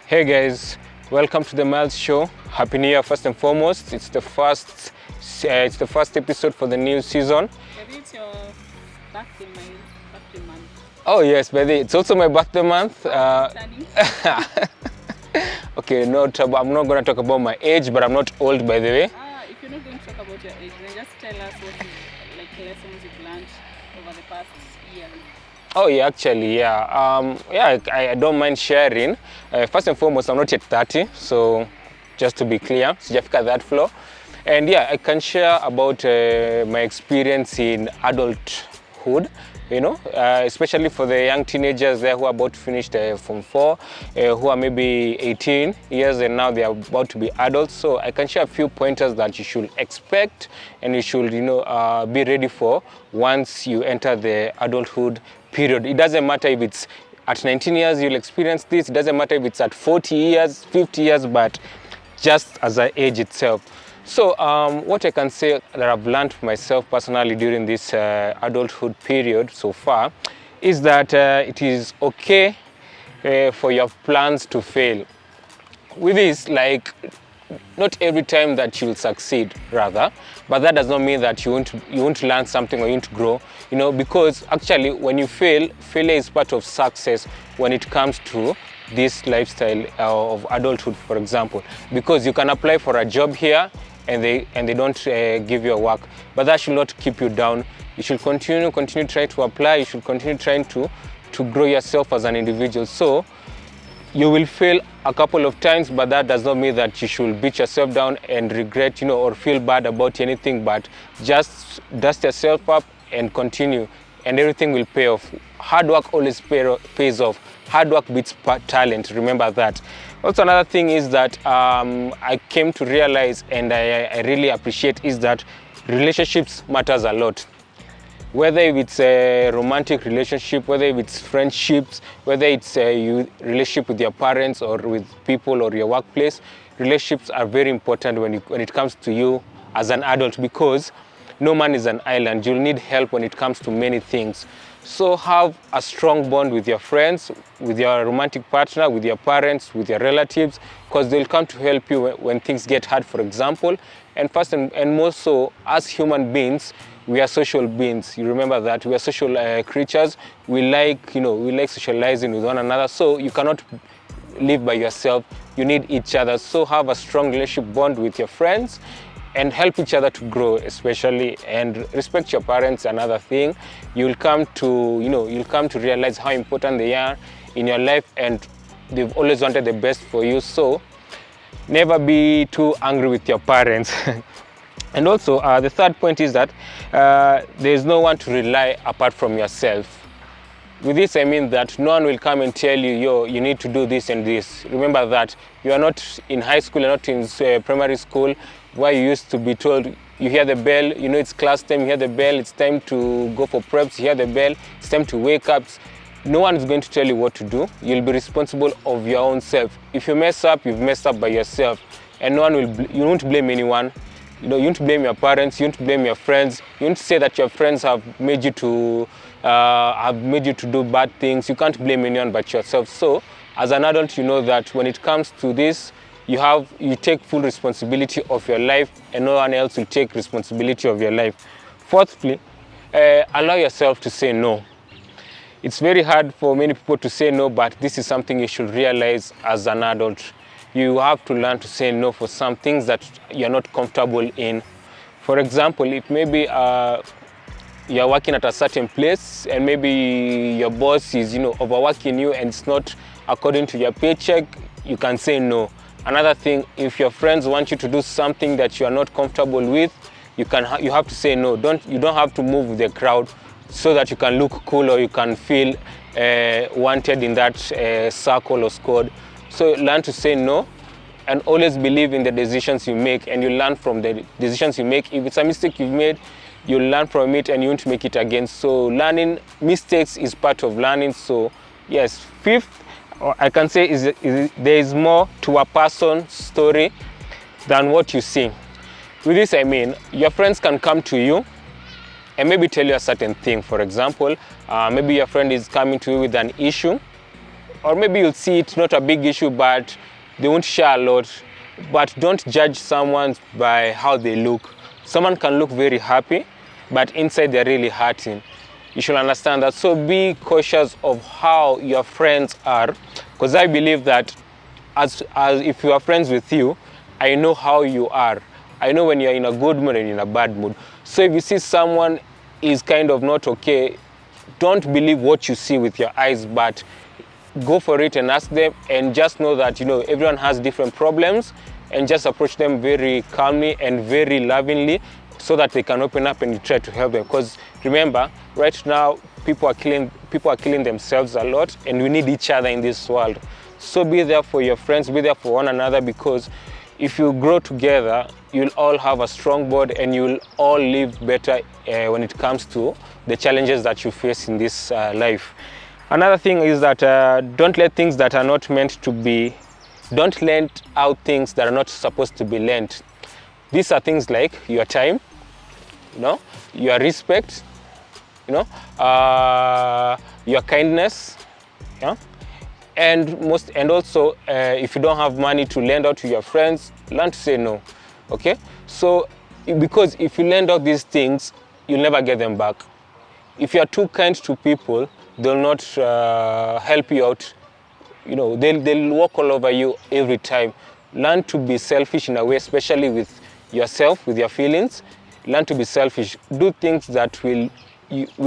Hey guys, welcome to the Myles Show. Happy New Year first and foremost. It's the first episode for the new season. Maybe it's your birthday month. Oh yes, baby, it's also my birthday month. Okay, no trouble. I'm not gonna talk about my age, but I'm not old, by the way. If you're not going to talk about your age, then just tell us what lessons you've learned over the past year. Oh yeah, actually, yeah. I don't mind sharing. First and foremost, I'm not yet 30, so just to be clear, sijafika that floor. And yeah, I can share about my experience in adulthood, especially for the young teenagers there who are about to finish Form 4, who are maybe 18 years and now they are about to be adults. So I can share a few pointers that you should expect and you should, be ready for once you enter the adulthood period. It doesn't matter if it's at 19 years you'll experience this. It doesn't matter if it's at 40 years, 50 years, but just as an age itself. So what I can say that I've learned for myself personally during this adulthood period so far is that it is okay for your plans to fail. With this, not every time that you'll succeed, rather, but that does not mean that you won't learn something or you won't grow, because actually when you fail, failure is part of success when it comes to this lifestyle of adulthood, for example, because you can apply for a job here and they don't give you a work, but that should not keep you down. You should continue trying to apply. You should continue trying to grow yourself as an individual. So you will fail a couple of times, but that does not mean that you should beat yourself down and regret, or feel bad about anything, but just dust yourself up and continue, and everything will pay off. Hard work always pays off. Hard work beats talent, remember that. Also, another thing is that I came to realize, and I really appreciate, is that relationships matters a lot. Whether it's a romantic relationship, whether it's friendships, whether it's a relationship with your parents or with people or your workplace, relationships are very important when it comes to you as an adult, because no man is an island. You'll need help when it comes to many things. So have a strong bond with your friends, with your romantic partner, with your parents, with your relatives, because they'll come to help you when things get hard, for example. And first and more so, as human beings, we are social beings. You remember that we are social creatures. We like socializing with one another. So you cannot live by yourself. You need each other. So have a strong relationship bond with your friends and help each other to grow, especially, and respect your parents. Another thing, you'll come to realize how important they are in your life, and they've always wanted the best for you. So never be too angry with your parents. And also, the third point is that there's no one to rely apart from yourself. With this, I mean that no one will come and tell you, you need to do this and this. Remember that you are not in high school, you're not in primary school, where you used to be told, you hear the bell, it's class time, you hear the bell, it's time to go for preps, you hear the bell, it's time to wake up. No one is going to tell you what to do. You'll be responsible of your own self. If you mess up, you've messed up by yourself. And you won't blame anyone. You won't blame your parents, you won't blame your friends. You won't say that your friends have made you to do bad things. You can't blame anyone but yourself. So as an adult, you know that when it comes to this, you take full responsibility of your life, and no one else will take responsibility of your life. Fourthly, allow yourself to say no. It's very hard for many people to say no, but this is something you should realize as an adult. You have to learn to say no for some things that you're not comfortable in. For example, if maybe you're working at a certain place and maybe your boss is overworking you and it's not according to your paycheck, you can say no. Another thing, if your friends want you to do something that you are not comfortable with, you have to say no. You don't have to move with the crowd so that you can look cool or you can feel wanted in that circle or squad. So learn to say no, and always believe in the decisions you make, and you learn from the decisions you make. If it's a mistake you've made, you learn from it and you won't make it again. So learning mistakes is part of learning. So yes, fifth, I can say is there is more to a person's story than what you see. With this, I mean, your friends can come to you and maybe tell you a certain thing. For example, maybe your friend is coming to you with an issue or maybe you'll see it not a big issue, but they won't share a lot. But don't judge someone by how they look. Someone can look very happy, but inside they're really hurting. You should understand that. So be cautious of how your friends are, because I believe that as if you are friends with you, I know how you are. I know when you're in a good mood and in a bad mood. So if you see someone is kind of not okay, don't believe what you see with your eyes, but go for it and ask them, and just know that, you know, everyone has different problems, and just approach them very calmly and very lovingly, so that they can open up and you try to help them. Because remember, right now people are killing themselves a lot, and we need each other in this world. So be there for your friends, be there for one another, because if you grow together, you'll all have a strong bond, and you'll all live better when it comes to the challenges that you face in this life. Another thing is that don't let things that are not meant to be, don't lend out things that are not supposed to be lent. These are things like your time, you know, your respect, you know, your kindness, yeah? And also if you don't have money to lend out to your friends, learn to say no. Okay, so because if you lend out these things, you'll never get them back. If you are too kind to people, they'll not help you out. You know, they'll walk all over you every time. Learn to be selfish in a way, especially with yourself, with your feelings. Learn to be selfish. Do things that will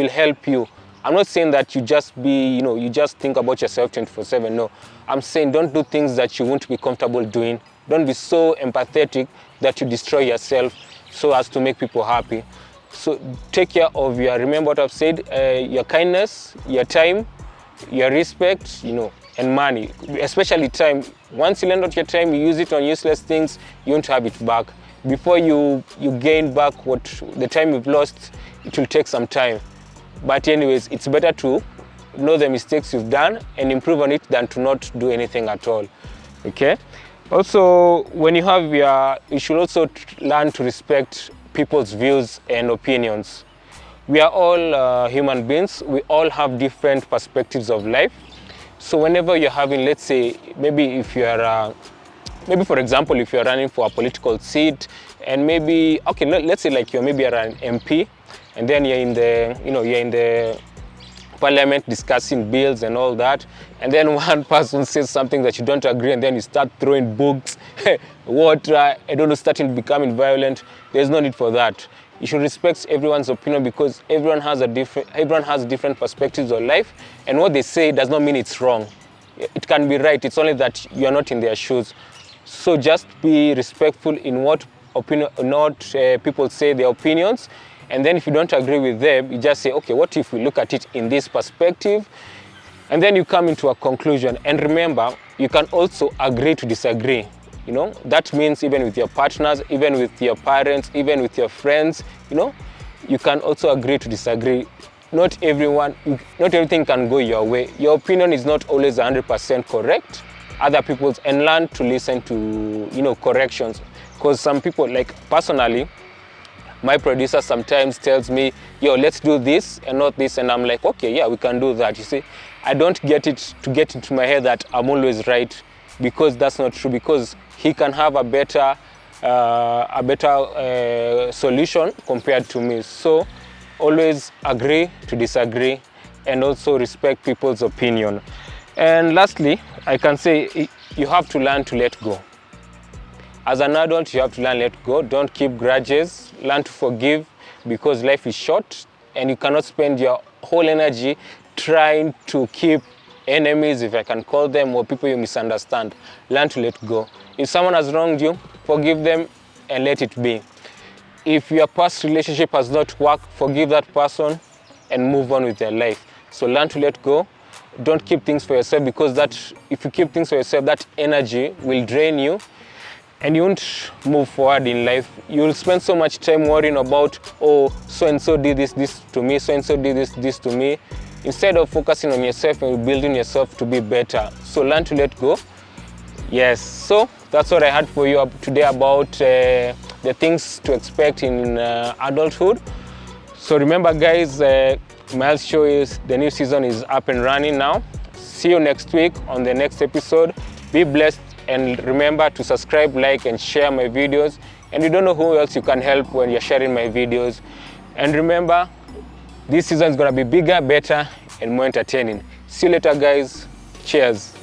help you. I'm not saying that you just be, you know, you just think about yourself 24/7. No, I'm saying don't do things that you won't be comfortable doing. Don't be so empathetic that you destroy yourself so as to make people happy. So take care of your, remember what I've said, your kindness, your time, your respect, you know, and money, especially time. Once you lend out your time, you use it on useless things, you won't have it back. Before you gain back what the time you've lost, it will take some time. But anyways, it's better to know the mistakes you've done and improve on it than to not do anything at all. Okay. Also, when you have you should also learn to respect people's views and opinions. We are all human beings. We all have different perspectives of life. So whenever you're having, let's say, maybe if you're, maybe for example, if you're running for a political seat, and maybe, okay, let's say like you're an MP, and then you're in the, you know, you're in the parliament discussing bills and all that, and then one person says something that you don't agree, and then you start throwing books, water, I don't know, starting becoming violent. There's no need for that. You should respect everyone's opinion, because everyone has different perspectives of life, and what they say does not mean it's wrong. It can be right, it's only that you're not in their shoes. So just be respectful in what people say, their opinions, and then if you don't agree with them, you just say, okay, what if we look at it in this perspective? And then you come into a conclusion. And remember, you can also agree to disagree. You know, that means even with your partners, even with your parents, even with your friends, you know, you can also agree to disagree. Not everything can go your way. Your opinion is not always 100% correct. Other people's, and learn to listen to, you know, corrections. Because some people, like personally, my producer sometimes tells me, yo, let's do this and not this. And I'm like, okay, yeah, we can do that. You see, I don't get into my head that I'm always right, because that's not true, because he can have a better solution compared to me. So always agree to disagree, and also respect people's opinion. And lastly, I can say you have to learn to let go. As an adult, you have to learn to let go. Don't keep grudges. Learn to forgive, because life is short, and you cannot spend your whole energy trying to keep enemies, if I can call them, or people you misunderstand. Learn to let go. If someone has wronged you, forgive them and let it be. If your past relationship has not worked, forgive that person and move on with your life. So learn to let go. Don't keep things for yourself, because if you keep things for yourself, that energy will drain you, and you won't move forward in life. You'll spend so much time worrying about, oh, so-and-so did this to me, so-and-so did this to me, instead of focusing on yourself and building yourself to be better. So learn to let go. Yes, so that's what I had for you today about the things to expect in adulthood. So remember, guys, Myles Show the new season is up and running now. See you next week on the next episode. Be blessed, and remember to subscribe, like, and share my videos. And you don't know who else you can help when you're sharing my videos. And remember, this season is gonna be bigger, better, and more entertaining. See you later, guys. Cheers.